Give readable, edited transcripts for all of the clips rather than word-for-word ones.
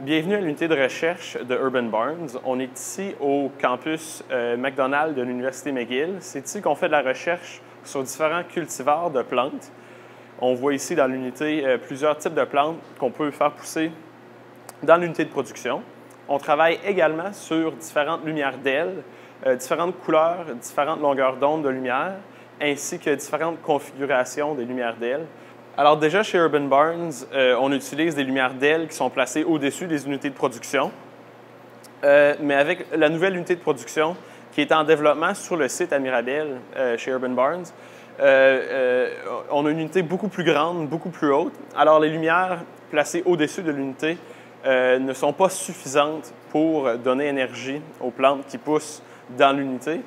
Bienvenue à l'unité de recherche de Urban Barns. On est ici au campus McDonald de l'Université McGill. C'est ici qu'on fait de la recherche sur différents cultivars de plantes. On voit ici dans l'unité plusieurs types de plantes qu'on peut faire pousser dans l'unité de production. On travaille également sur différentes lumières d'ailes, différentes couleurs, différentes longueurs d'onde de lumière, ainsi que différentes configurations des lumières d'ailes. Alors déjà, chez Urban Barns, on utilise des lumières d'ailes qui sont placées au-dessus des unités de production. Mais avec la nouvelle unité de production qui est en développement sur le site à Mirabel, chez Urban Barns, on a une unité beaucoup plus grande, beaucoup plus haute. Alors les lumières placées au-dessus de l'unité ne sont pas suffisantes pour donner énergie aux plantes qui poussent dans l'unité.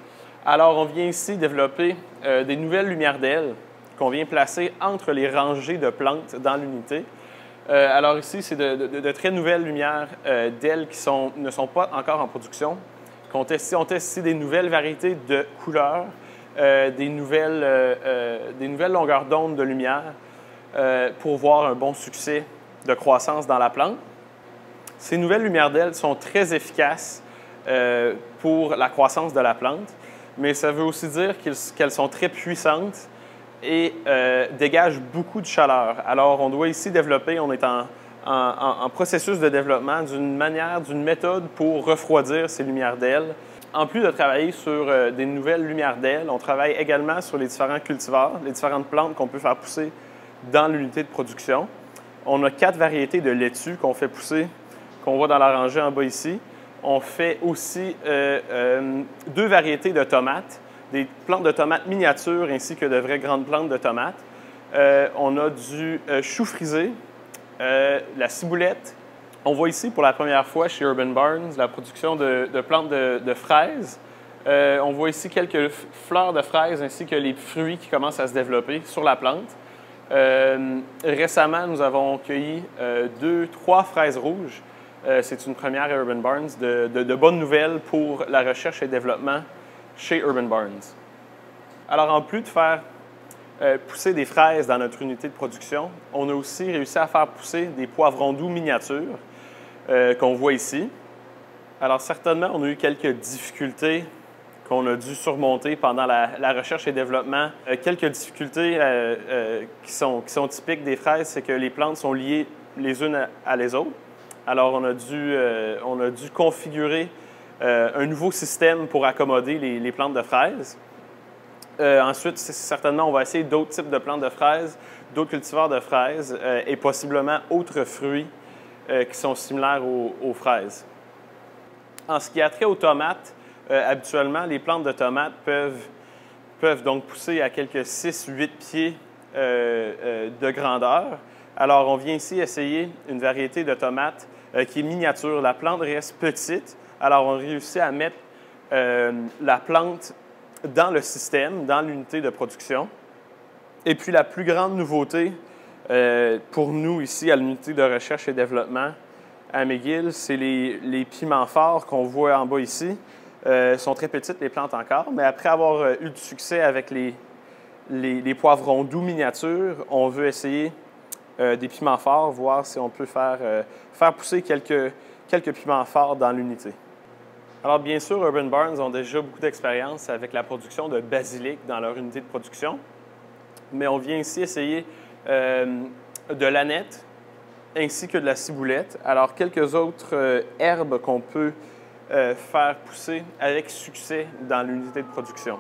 Alors on vient ici développer des nouvelles lumières d'ailes qu'on vient placer entre les rangées de plantes dans l'unité. Alors ici, c'est de très nouvelles lumières d'ailes qui ne sont pas encore en production. On teste ici des nouvelles variétés de couleurs, des nouvelles longueurs d'onde de lumière pour voir un bon succès de croissance dans la plante. Ces nouvelles lumières d'ailes sont très efficaces pour la croissance de la plante, mais ça veut aussi dire qu'elles sont très puissantes et dégage beaucoup de chaleur. Alors, on doit ici développer, on est en processus de développement d'une méthode pour refroidir ces lumières d'ailes. En plus de travailler sur des nouvelles lumières d'ailes, on travaille également sur les différents cultivars, les différentes plantes qu'on peut faire pousser dans l'unité de production. On a 4 variétés de laitue qu'on fait pousser, qu'on voit dans la rangée en bas ici. On fait aussi 2 variétés de tomates, des plantes de tomates miniatures ainsi que de vraies grandes plantes de tomates. On a du chou frisé, la ciboulette. On voit ici pour la première fois chez Urban Barns la production de plantes de fraises. On voit ici quelques fleurs de fraises ainsi que les fruits qui commencent à se développer sur la plante. Récemment, nous avons cueilli 3 fraises rouges. C'est une première à Urban Barns, de bonnes nouvelles pour la recherche et le développement chez Urban Barns. Alors, en plus de faire pousser des fraises dans notre unité de production, on a aussi réussi à faire pousser des poivrons doux miniatures qu'on voit ici. Alors, certainement, on a eu quelques difficultés qu'on a dû surmonter pendant la recherche et développement. Quelques difficultés qui sont typiques des fraises, c'est que les plantes sont liées les unes à les autres. Alors, on a dû configurer un nouveau système pour accommoder les plantes de fraises. Ensuite, certainement, on va essayer d'autres types de plantes de fraises, d'autres cultivars de fraises et possiblement autres fruits qui sont similaires aux fraises. En ce qui a trait aux tomates, habituellement, les plantes de tomates peuvent donc pousser à quelques 6-8 pieds de grandeur. Alors, on vient ici essayer une variété de tomates qui est miniature. La plante reste petite. Alors, on réussit à mettre la plante dans le système, dans l'unité de production. Et puis, la plus grande nouveauté pour nous ici à l'unité de recherche et développement à McGill, c'est les piments forts qu'on voit en bas ici. Sont très petites, les plantes encore, mais après avoir eu du succès avec les poivrons doux miniatures, on veut essayer des piments forts, voir si on peut faire pousser quelques piments forts dans l'unité. Alors, bien sûr, Urban Barns ont déjà beaucoup d'expérience avec la production de basilic dans leur unité de production, mais on vient ici essayer de l'aneth ainsi que de la ciboulette. Alors, quelques autres herbes qu'on peut faire pousser avec succès dans l'unité de production.